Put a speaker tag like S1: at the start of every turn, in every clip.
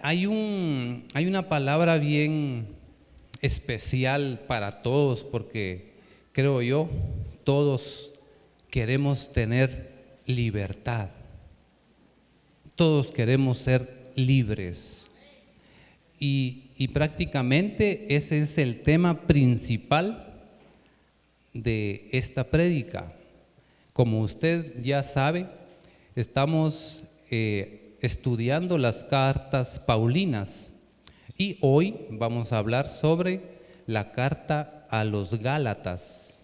S1: Hay una palabra bien especial para todos porque creo yo, todos queremos tener libertad. Todos queremos ser libres. Y prácticamente ese es el tema principal de esta prédica. Como usted ya sabe, estamos estudiando las cartas paulinas y hoy vamos a hablar sobre la carta a los Gálatas.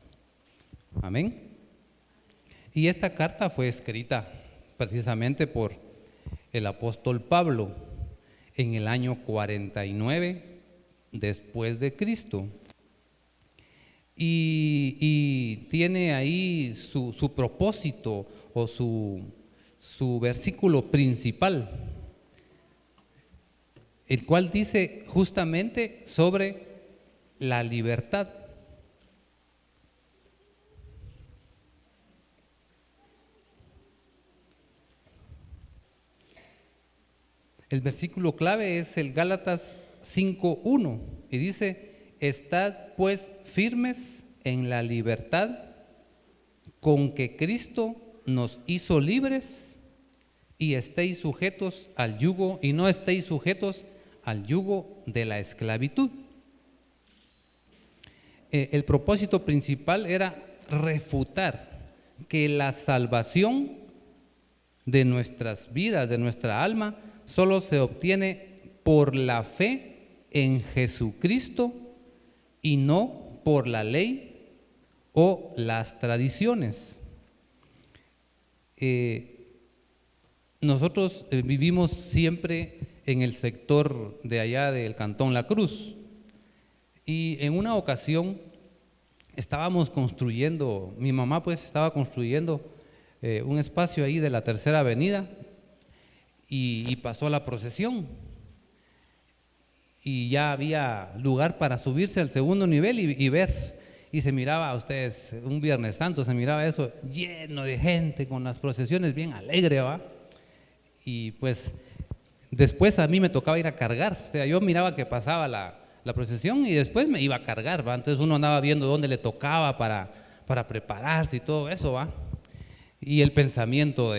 S1: Amén. Y esta carta fue escrita precisamente por el apóstol Pablo en el año 49 después de Cristo. Y tiene ahí su propósito o su versículo principal, el cual dice justamente sobre la libertad. El versículo clave es el Gálatas 5:1 y dice: estad pues firmes en la libertad con que Cristo nos hizo libres, y estéis sujetos al yugo, y no estéis sujetos al yugo de la esclavitud. El propósito principal era refutar que la salvación de nuestras vidas, de nuestra alma, solo se obtiene por la fe en Jesucristo y no por la ley o las tradiciones. Nosotros vivimos siempre en el sector de allá del Cantón La Cruz, y en una ocasión estábamos construyendo, mi mamá pues estaba construyendo un espacio ahí de la Tercera Avenida, y pasó la procesión y ya había lugar para subirse al segundo nivel y ver, y se miraba, a ustedes, un Viernes Santo, se miraba eso lleno de gente con las procesiones, bien alegre, ¿va? Y pues después a mí me tocaba ir a cargar, o sea, yo miraba que pasaba la procesión y después me iba a cargar, ¿va? Entonces uno andaba viendo dónde le tocaba para prepararse y todo eso, ¿va? Y el pensamiento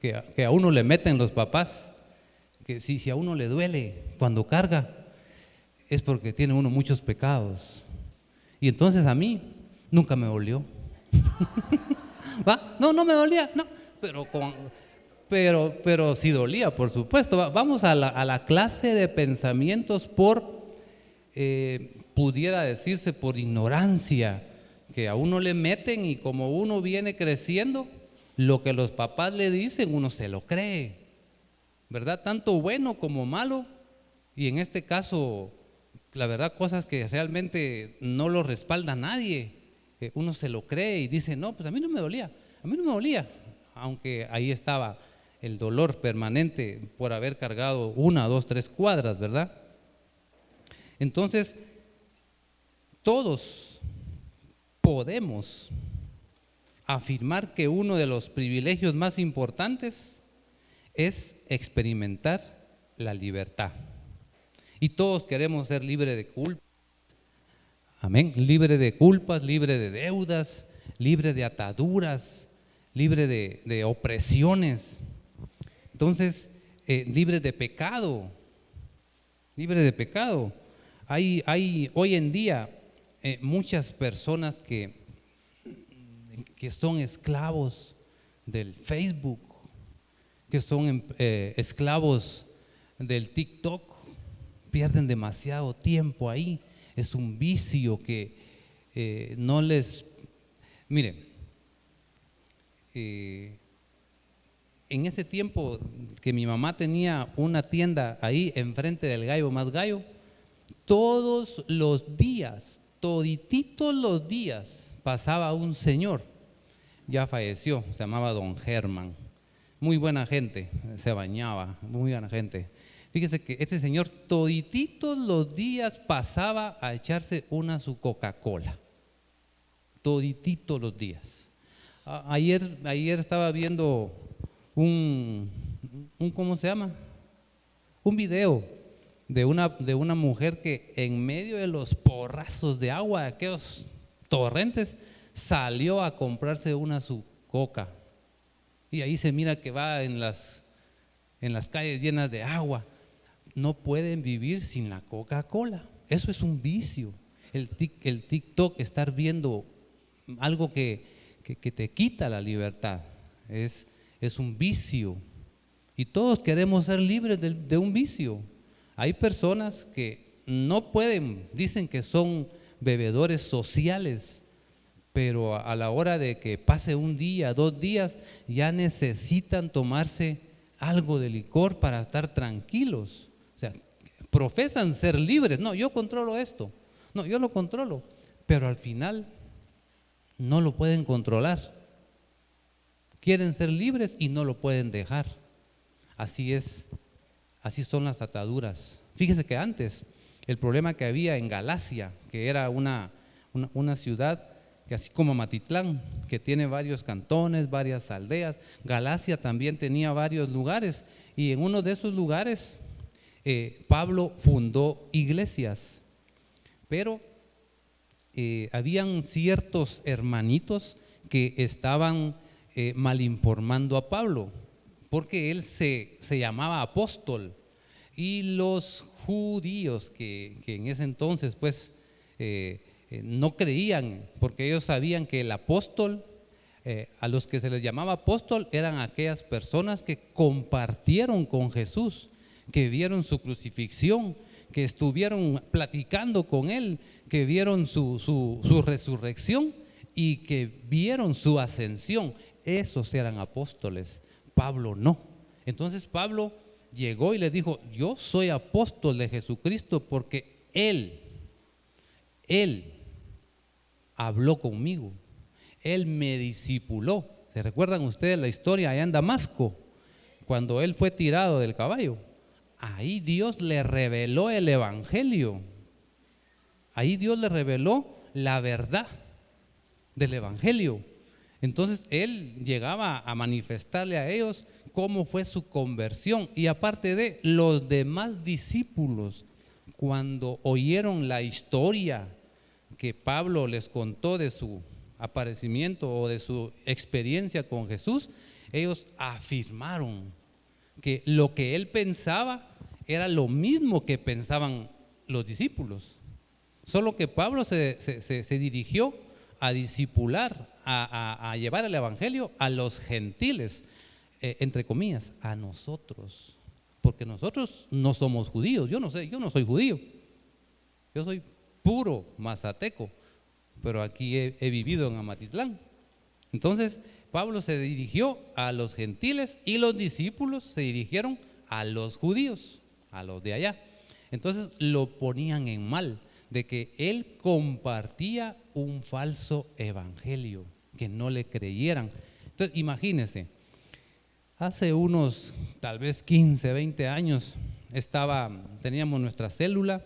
S1: que a uno le meten los papás, que si a uno le duele cuando carga, es porque tiene uno muchos pecados. Y entonces a mí nunca me dolió. ¿Va? No me dolía, no, pero sí dolía, por supuesto. Vamos a la clase de pensamientos pudiera decirse por ignorancia, que a uno le meten, y como uno viene creciendo, lo que los papás le dicen uno se lo cree, ¿verdad? Tanto bueno como malo, y en este caso, la verdad, cosas que realmente no lo respalda nadie, uno se lo cree y dice, no, pues a mí no me dolía, aunque ahí estaba el dolor permanente por haber cargado 1, 2, 3 cuadras, ¿verdad? Entonces, todos podemos afirmar que uno de los privilegios más importantes es experimentar la libertad. Y todos queremos ser libres de culpa. Amén. Libre de culpas, libre de deudas, libre de ataduras, libre de opresiones. Entonces, libre de pecado. Libre de pecado. Hay hoy en día muchas personas que son esclavos del Facebook, que son esclavos del TikTok, pierden demasiado tiempo ahí. Es un vicio que no les... Miren, en ese tiempo que mi mamá tenía una tienda ahí enfrente del Gallo Más Gallo, todos los días, todititos los días, pasaba un señor, ya falleció, se llamaba don Germán, muy buena gente, se bañaba, muy buena gente. Fíjese que este señor todititos los días pasaba a echarse su Coca-Cola, todititos los días. Ayer estaba viendo ¿cómo se llama? un video de una mujer que en medio de los porrazos de agua, de aquellos torrentes, salió a comprarse su coca. Y ahí se mira que va en las calles llenas de agua. No pueden vivir sin la Coca-Cola. Eso es un vicio. El TikTok, estar viendo algo que te quita la libertad, es un vicio. Y todos queremos ser libres de un vicio. Hay personas que no pueden, dicen que son bebedores sociales, pero a la hora de que pase un día, 2 días, ya necesitan tomarse algo de licor para estar tranquilos. O sea, profesan ser libres. No, yo controlo esto. No, yo lo controlo. Pero al final no lo pueden controlar. Quieren ser libres y no lo pueden dejar. Así es, así son las ataduras. Fíjese que antes, el problema que había en Galacia, que era una ciudad que así como Matitlán, que tiene varios cantones, varias aldeas, Galacia también tenía varios lugares, y en uno de esos lugares Pablo fundó iglesias, pero habían ciertos hermanitos que estaban malinformando a Pablo, porque él se llamaba apóstol, y los judíos que en ese entonces pues no creían, porque ellos sabían que el apóstol, a los que se les llamaba apóstol, eran aquellas personas que compartieron con Jesús, que vieron su crucifixión, que estuvieron platicando con él, que vieron su resurrección y que vieron su ascensión. Esos eran apóstoles. Pablo no. Entonces Pablo llegó y le dijo: yo soy apóstol de Jesucristo porque Él habló conmigo, Él me discipuló. ¿Se recuerdan ustedes la historia allá en Damasco? Cuando él fue tirado del caballo, ahí Dios le reveló el evangelio. Ahí Dios le reveló la verdad del evangelio. Entonces él llegaba a manifestarle a ellos cómo fue su conversión. Y aparte de los demás discípulos, cuando oyeron la historia que Pablo les contó de su aparecimiento o de su experiencia con Jesús, ellos afirmaron que lo que él pensaba era lo mismo que pensaban los discípulos, solo que Pablo se dirigió a discipular, a llevar el evangelio a los gentiles, entre comillas, a nosotros, porque nosotros no somos judíos. Yo no soy judío, yo soy puro mazateco, pero aquí he vivido en Amatitlán. Entonces Pablo se dirigió a los gentiles y los discípulos se dirigieron a los judíos, a los de allá. Entonces lo ponían en mal de que él compartía un falso evangelio, que no le creyeran. Entonces imagínense, hace unos tal vez 15, 20 años teníamos nuestra célula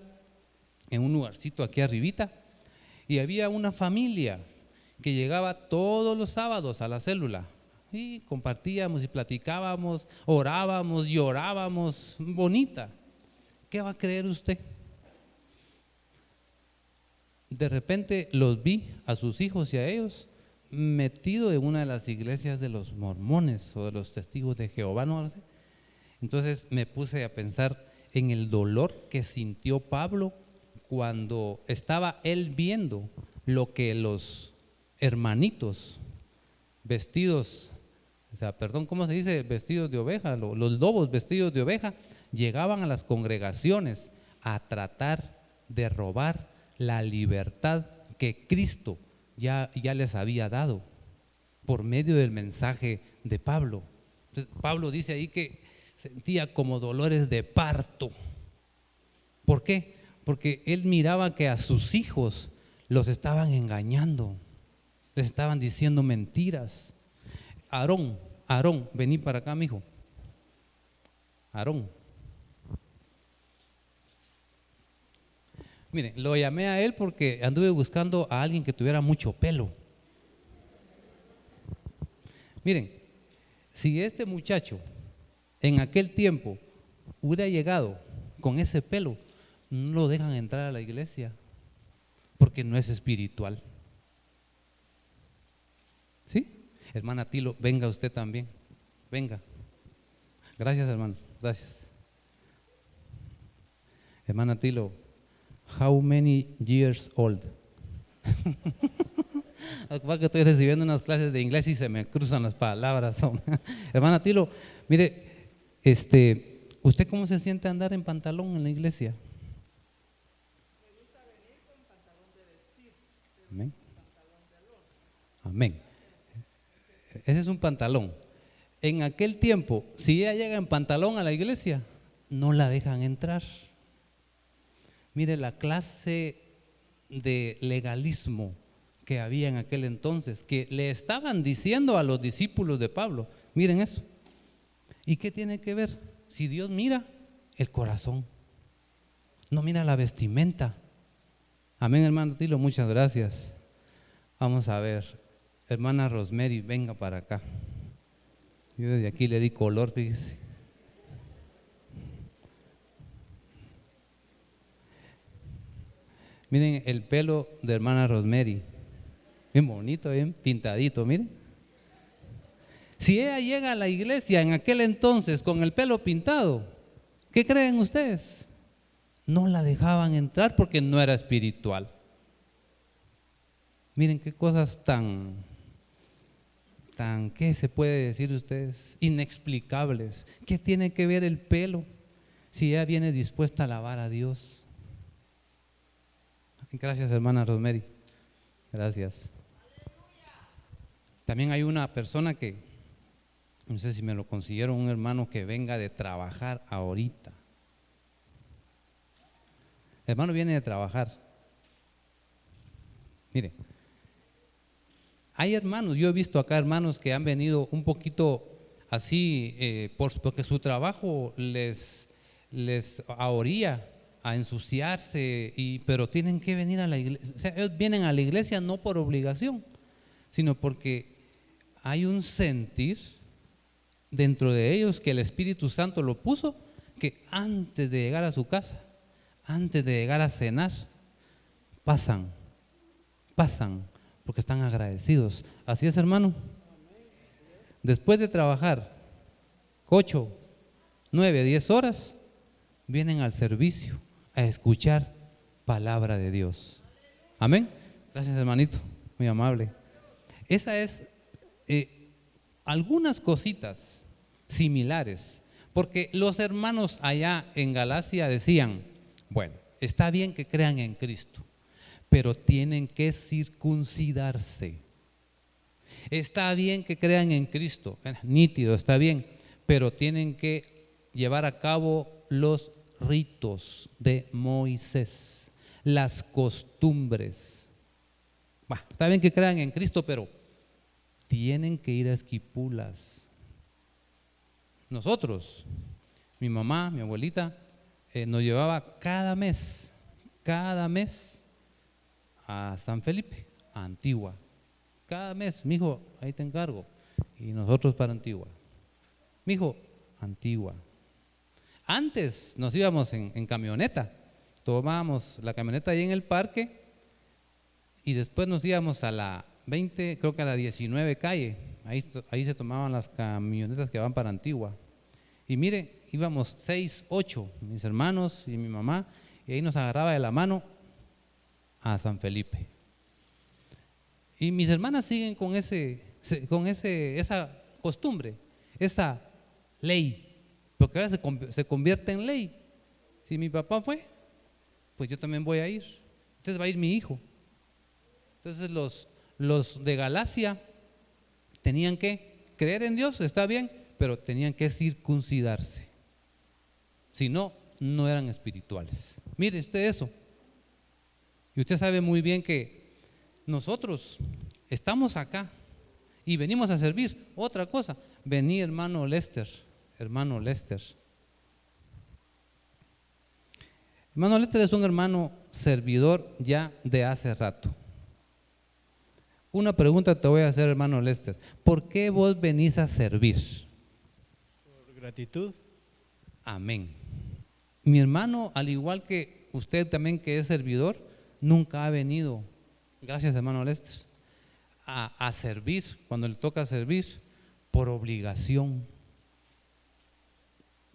S1: en un lugarcito aquí arribita, y había una familia que llegaba todos los sábados a la célula y compartíamos y platicábamos, orábamos, llorábamos, bonita. ¿Qué va a creer usted? De repente los vi a sus hijos y a ellos metidos en una de las iglesias de los mormones o de los testigos de Jehová, no sé. Entonces me puse a pensar en el dolor que sintió Pablo cuando estaba él viendo lo que los hermanitos vestidos, ¿cómo se dice? Vestidos de oveja, los lobos vestidos de oveja, llegaban a las congregaciones a tratar de robar la libertad que Cristo ya les había dado por medio del mensaje de Pablo. Entonces, Pablo dice ahí que sentía como dolores de parto. ¿Por qué? Porque él miraba que a sus hijos los estaban engañando, les estaban diciendo mentiras. Aarón, vení para acá, mijo. Aarón. Miren, lo llamé a él porque anduve buscando a alguien que tuviera mucho pelo. Miren, si este muchacho en aquel tiempo hubiera llegado con ese pelo, no lo dejan entrar a la iglesia porque no es espiritual. ¿Sí? Hermana Tilo, venga usted también, venga. Gracias, hermano, gracias. Hermana Tilo, how many years old? Que estoy recibiendo unas clases de inglés y se me cruzan las palabras. Hermana Tilo, mire, ¿usted cómo se siente andar en pantalón en la iglesia?
S2: Me gusta venir con pantalón de vestir.
S1: Amén.
S2: Pantalón de alón.
S1: Amén. Ese es un pantalón. En aquel tiempo, si ella llega en pantalón a la iglesia, no la dejan entrar. Mire la clase de legalismo que había en aquel entonces, que le estaban diciendo a los discípulos de Pablo. Miren eso. ¿Y qué tiene que ver? Si Dios mira el corazón, no mira la vestimenta. Amén, hermano Tilo, muchas gracias. Vamos a ver, hermana Rosemary, venga para acá. Yo desde aquí le di color, fíjese. Miren el pelo de hermana Rosemary, bien bonito, bien pintadito, miren. Si ella llega a la iglesia en aquel entonces con el pelo pintado, ¿qué creen ustedes? No la dejaban entrar porque no era espiritual. Miren qué cosas ¿qué se puede decir ustedes? Inexplicables. ¿Qué tiene que ver el pelo si ella viene dispuesta a alabar a Dios? Gracias, hermana Rosemary. Gracias. También hay una persona que, no sé si me lo consiguieron, un hermano que venga de trabajar ahorita. El hermano viene de trabajar. Mire, hay hermanos, yo he visto acá hermanos que han venido un poquito así, porque su trabajo les ahorilla a ensuciarse, pero tienen que venir a la iglesia. O sea, ellos vienen a la iglesia no por obligación, sino porque hay un sentir dentro de ellos que el Espíritu Santo lo puso, que antes de llegar a su casa, antes de llegar a cenar, pasan, porque están agradecidos. Así es, hermano. Después de trabajar 8, 9, 10 horas, vienen al servicio a escuchar palabra de Dios. Amén. Gracias, hermanito, muy amable. Esa es algunas cositas similares, porque los hermanos allá en Galacia decían, bueno, está bien que crean en Cristo, pero tienen que circuncidarse. Está bien que crean en Cristo, nítido, está bien, pero tienen que llevar a cabo los ritos de Moisés, las costumbres. Está bien que crean en Cristo, pero tienen que ir a Esquipulas. Nosotros, mi mamá, mi abuelita, nos llevaba cada mes a San Felipe, a Antigua. Cada mes, mijo, ahí te encargo. Y nosotros para Antigua. Mijo, Antigua. Antes nos íbamos en camioneta, tomábamos la camioneta ahí en el parque y después nos íbamos a la 20, creo que a la 19 calle, ahí se tomaban las camionetas que van para Antigua. Y mire, íbamos 6, 8, mis hermanos y mi mamá, y ahí nos agarraba de la mano a San Felipe. Y mis hermanas siguen con esa costumbre, esa ley, porque ahora se convierte en ley. Si mi papá fue, pues yo también voy a ir. Entonces va a ir mi hijo. Entonces los de Galacia tenían que creer en Dios, está bien, pero tenían que circuncidarse. Si no, no eran espirituales. Mire usted eso. Y usted sabe muy bien que nosotros estamos acá y venimos a servir. Otra cosa, vení hermano Lester. Hermano Lester es un hermano servidor ya de hace rato. Una pregunta te voy a hacer, hermano Lester. ¿Por qué vos venís a servir?
S3: Por gratitud.
S1: Amén. Mi hermano, al igual que usted también que es servidor, nunca ha venido, gracias hermano Lester, a servir, cuando le toca servir, por obligación.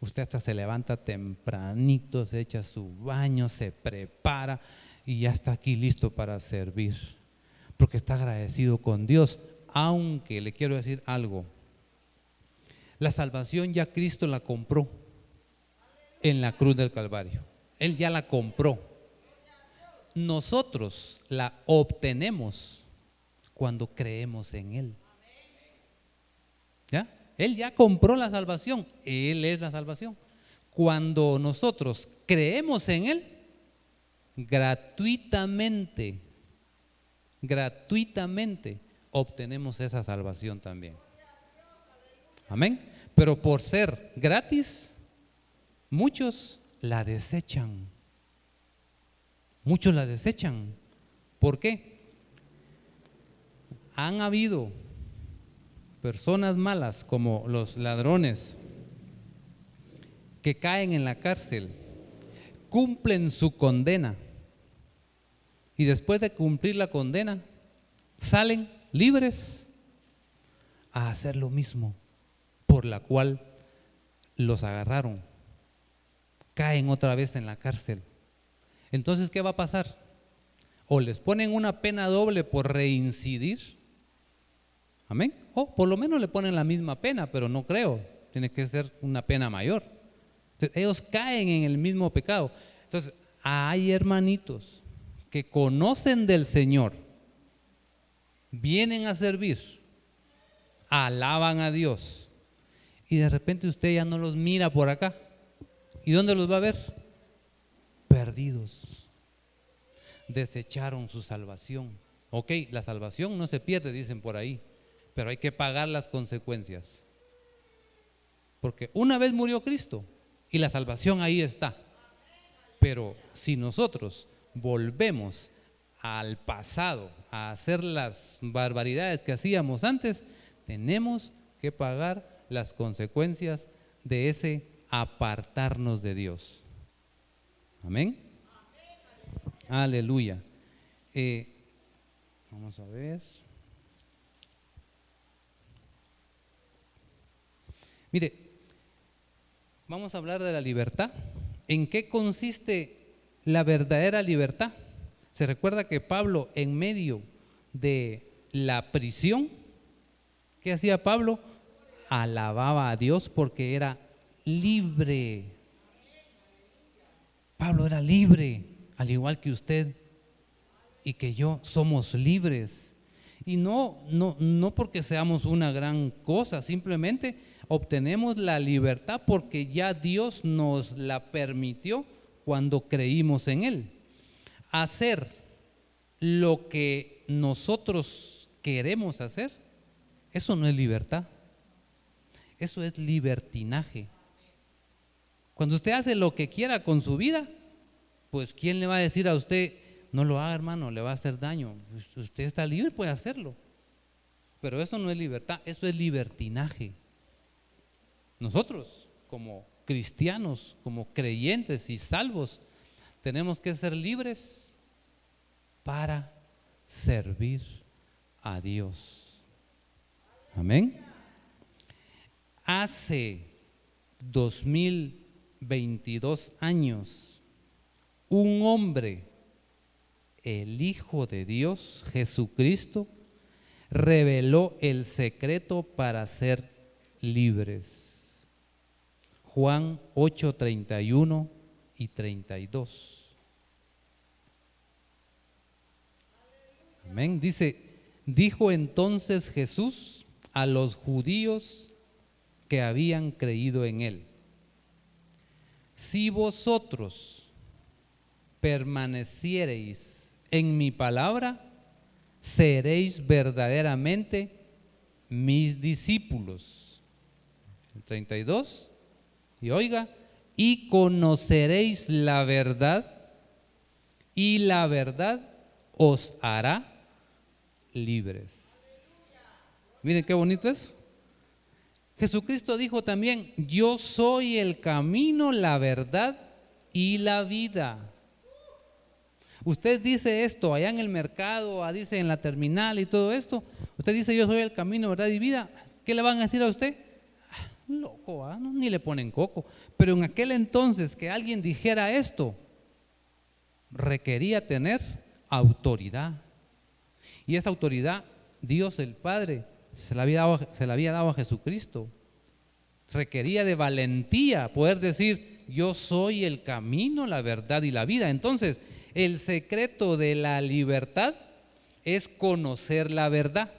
S1: Usted hasta se levanta tempranito, se echa su baño, se prepara y ya está aquí listo para servir, porque está agradecido con Dios. Aunque le quiero decir algo, la salvación ya Cristo la compró en la cruz del Calvario. Él ya la compró. Nosotros la obtenemos cuando creemos en Él. ¿Ya? Él ya compró la salvación. Él es la salvación. Cuando nosotros creemos en Él, gratuitamente obtenemos esa salvación también. Amén. Pero por ser gratis, muchos la desechan. Muchos la desechan. ¿Por qué? Han habido personas malas como los ladrones que caen en la cárcel, cumplen su condena y después de cumplir la condena salen libres a hacer lo mismo por la cual los agarraron. Caen otra vez en la cárcel. Entonces, ¿qué va a pasar? O les ponen una pena doble por reincidir. Amén. O por lo menos le ponen la misma pena, pero no creo. Tiene que ser una pena mayor. Entonces, ellos caen en el mismo pecado. Entonces, hay hermanitos que conocen del Señor, vienen a servir, alaban a Dios y de repente usted ya no los mira por acá. ¿Y dónde los va a ver? Perdidos. Desecharon su salvación. Ok, la salvación no se pierde, dicen por ahí, pero hay que pagar las consecuencias. Porque una vez murió Cristo y la salvación ahí está. Pero si nosotros volvemos al pasado a hacer las barbaridades que hacíamos antes, tenemos que pagar las consecuencias de ese apartarnos de Dios. Amén. Aleluya. Vamos a ver. Mire, vamos a hablar de la libertad. ¿En qué consiste la verdadera libertad? Se recuerda que Pablo, en medio de la prisión, ¿qué hacía Pablo? Alababa a Dios porque era libre. Pablo era libre, al igual que usted y que yo somos libres. Y no porque seamos una gran cosa, simplemente obtenemos la libertad porque ya Dios nos la permitió cuando creímos en Él. Hacer lo que nosotros queremos hacer, eso no es libertad, eso es libertinaje. Cuando usted hace lo que quiera con su vida, pues ¿quién le va a decir a usted, no lo haga hermano, le va a hacer daño? Usted está libre, puede hacerlo. Pero eso no es libertad, eso es libertinaje. Nosotros, como cristianos, como creyentes y salvos, tenemos que ser libres para servir a Dios. Amén. Hace 2022 años, un hombre, el Hijo de Dios, Jesucristo, reveló el secreto para ser libres. Juan 8, 31 y 32. Amén. Dice, dijo entonces Jesús a los judíos que habían creído en Él: si vosotros permaneciereis en mi palabra, seréis verdaderamente mis discípulos. El 32. Y oiga, y conoceréis la verdad, y la verdad os hará libres. Miren qué bonito es. Jesucristo dijo también: yo soy el camino, la verdad y la vida. Usted dice esto allá en el mercado, dice en la terminal y todo esto. Usted dice: yo soy el camino, verdad y vida. ¿Qué le van a decir a usted? Loco, no, ni le ponen coco. Pero en aquel entonces que alguien dijera esto, requería tener autoridad. Y esa autoridad Dios el Padre se la había dado a Jesucristo. Requería de valentía poder decir: yo soy el camino, la verdad y la vida. Entonces, el secreto de la libertad es conocer la verdad.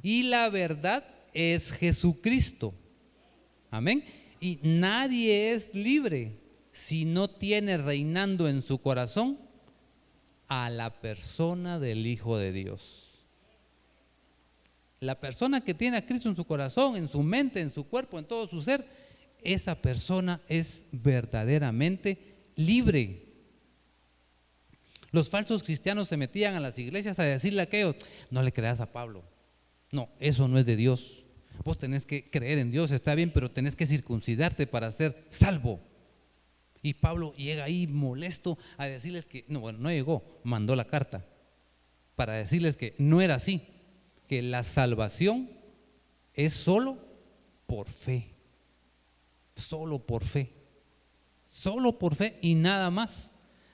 S1: Y la verdad es Jesucristo. Amén. Y nadie es libre si no tiene reinando en su corazón a la persona del Hijo de Dios. La persona que tiene a Cristo en su corazón, en su mente, en su cuerpo, en todo su ser, esa persona es verdaderamente libre. Los falsos cristianos se metían a las iglesias a decirle a aquellos: no le creas a Pablo, no, eso no es de Dios. Vos tenés que creer en Dios, está bien, pero tenés que circuncidarte para ser salvo. Y Pablo llega ahí molesto a decirles que, no llegó, mandó la carta para decirles que no era así, que la salvación es solo por fe, solo por fe, solo por fe y nada más.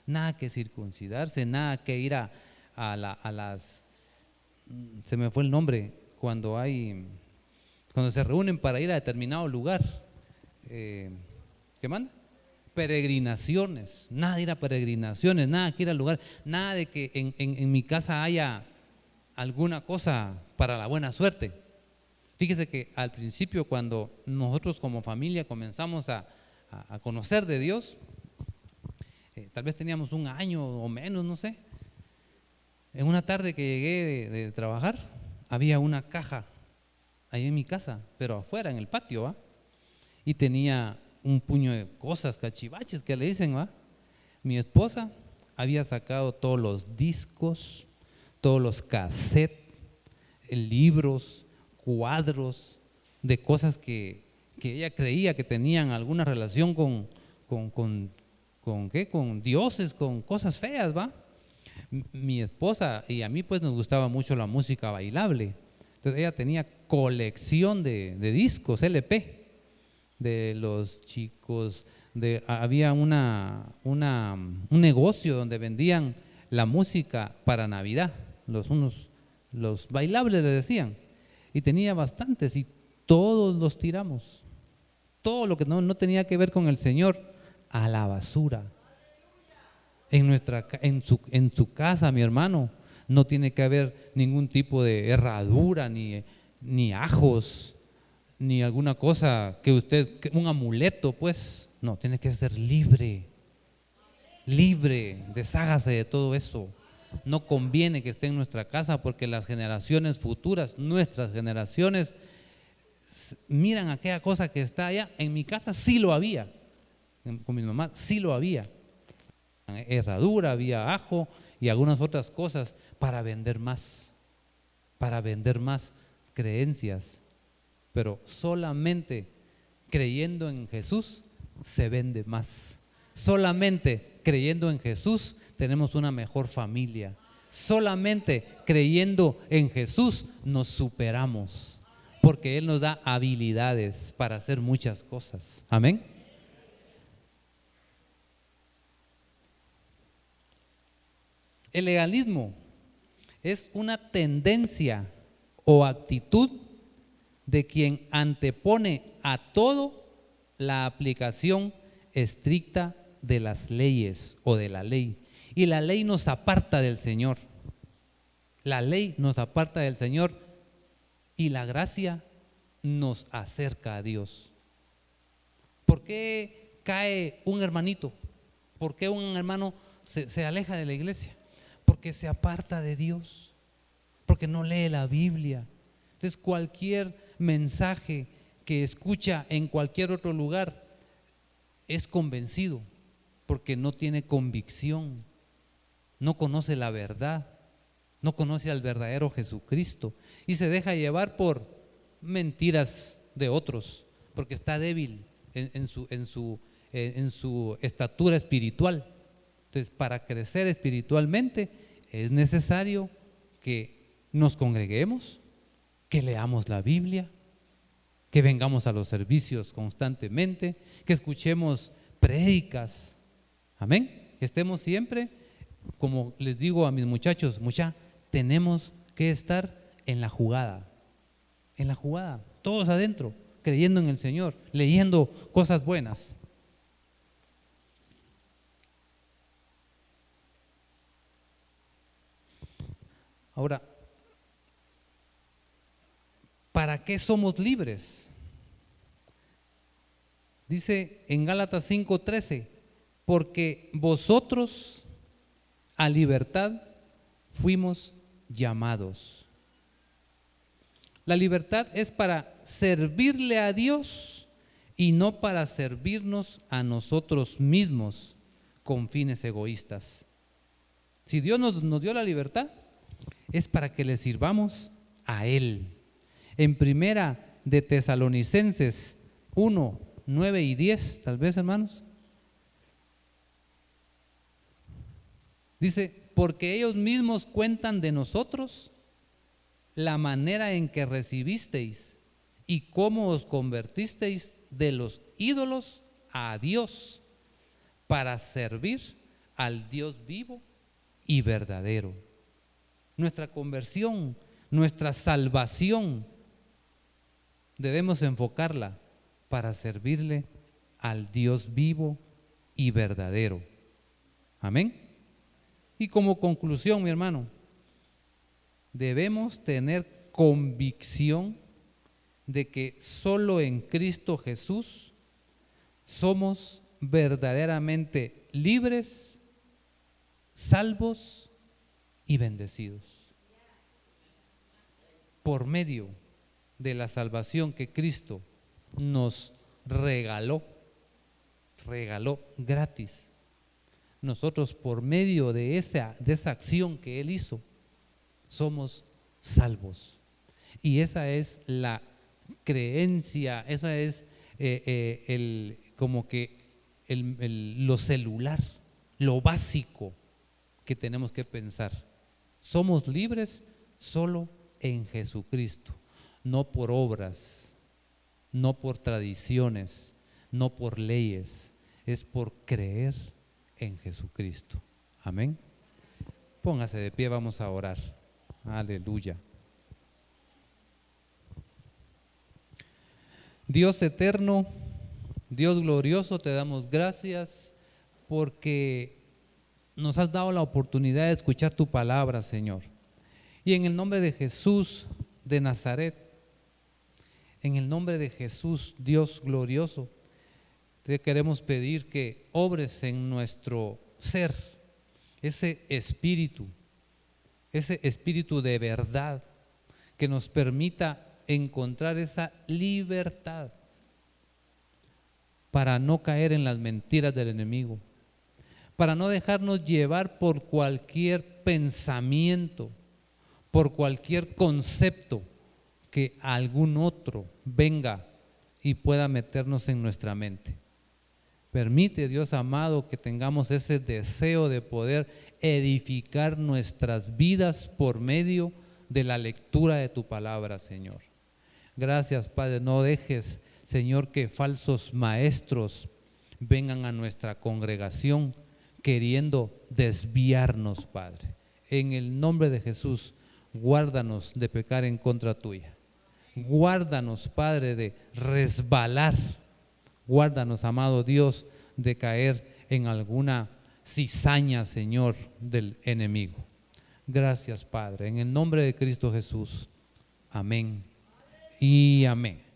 S1: Nada que circuncidarse, nada que ir a las, se me fue el nombre, cuando se reúnen para ir a determinado lugar, ¿qué manda? Peregrinaciones, nada de ir a peregrinaciones, nada que ir al lugar, nada de que en mi casa haya alguna cosa para la buena suerte. Fíjese que al principio, cuando nosotros como familia comenzamos a conocer de Dios, tal vez teníamos un año o menos, no sé. En una tarde que llegué de trabajar, había una caja ahí en mi casa, pero afuera en el patio, ¿va? Y tenía un puño de cosas, cachivaches que le dicen, ¿va? Mi esposa había sacado todos los discos, todos los cassettes, libros, cuadros de cosas que ella creía que tenían alguna relación con dioses, con cosas feas, ¿va? Mi esposa y a mí pues nos gustaba mucho la música bailable. Entonces ella tenía colección de discos LP de los chicos, había un negocio donde vendían la música para Navidad, los bailables le decían, y tenía bastantes y todos los tiramos, todo lo que no tenía que ver con el Señor, a la basura. En su casa, mi hermano, no tiene que haber ningún tipo de herradura, ni ajos, ni alguna cosa un amuleto, pues. No, tiene que ser libre, deshágase de todo eso. No conviene que esté en nuestra casa, porque las generaciones futuras, nuestras generaciones, miran aquella cosa que está allá. En mi casa sí lo había, con mi mamá sí lo había. Herradura, había ajo y algunas otras cosas para vender más creencias. Pero solamente creyendo en Jesús se vende más. Solamente creyendo en Jesús tenemos una mejor familia. Solamente creyendo en Jesús nos superamos, porque Él nos da habilidades para hacer muchas cosas. Amén. El legalismo es una tendencia o actitud de quien antepone a todo la aplicación estricta de las leyes o de la ley. Y la ley nos aparta del Señor. La ley nos aparta del Señor y la gracia nos acerca a Dios. ¿Por qué cae un hermanito? ¿Por qué un hermano se aleja de la iglesia? Porque se aparta de Dios, porque no lee la Biblia. Entonces cualquier mensaje que escucha en cualquier otro lugar es convencido, porque no tiene convicción, no conoce la verdad, no conoce al verdadero Jesucristo y se deja llevar por mentiras de otros, porque está débil en su estatura espiritual. Entonces, para crecer espiritualmente es necesario que nos congreguemos, que leamos la Biblia, que vengamos a los servicios constantemente, que escuchemos prédicas. Amén. Que estemos siempre, como les digo a mis muchachos, tenemos que estar en la jugada, todos adentro, creyendo en el Señor, leyendo cosas buenas. Ahora, ¿para qué somos libres? Dice en Gálatas 5:13, porque vosotros a libertad fuimos llamados. La libertad es para servirle a Dios y no para servirnos a nosotros mismos con fines egoístas. Si Dios nos dio la libertad, es para que le sirvamos a Él. En primera de Tesalonicenses 1, 9 y 10, tal vez, hermanos, dice, porque ellos mismos cuentan de nosotros la manera en que recibisteis y cómo os convertisteis de los ídolos a Dios para servir al Dios vivo y verdadero. Nuestra conversión, nuestra salvación, debemos enfocarla para servirle al Dios vivo y verdadero. Amén. Y como conclusión, mi hermano, debemos tener convicción de que solo en Cristo Jesús somos verdaderamente libres, salvos y bendecidos. Por medio de la salvación que Cristo nos regaló gratis. Nosotros, por medio de esa acción que Él hizo, somos salvos. Y esa es la creencia, esa es lo celular, lo básico que tenemos que pensar. Somos libres solo en Jesucristo, no por obras, no por tradiciones, no por leyes, es por creer en Jesucristo. Amén. Póngase de pie, vamos a orar. Aleluya. Dios eterno, Dios glorioso, te damos gracias porque nos has dado la oportunidad de escuchar tu palabra, Señor. Y en el nombre de Jesús de Nazaret, en el nombre de Jesús, Dios glorioso, te queremos pedir que obres en nuestro ser ese espíritu de verdad que nos permita encontrar esa libertad para no caer en las mentiras del enemigo, para no dejarnos llevar por cualquier pensamiento, por cualquier concepto que algún otro venga y pueda meternos en nuestra mente. Permite, Dios amado, que tengamos ese deseo de poder edificar nuestras vidas por medio de la lectura de tu palabra, Señor. Gracias, Padre. No dejes, Señor, que falsos maestros vengan a nuestra congregación queriendo desviarnos, Padre. En el nombre de Jesús, guárdanos de pecar en contra tuya. Guárdanos, Padre, de resbalar. Guárdanos, amado Dios, de caer en alguna cizaña, Señor, del enemigo. Gracias, Padre, en el nombre de Cristo Jesús. Amén y amén.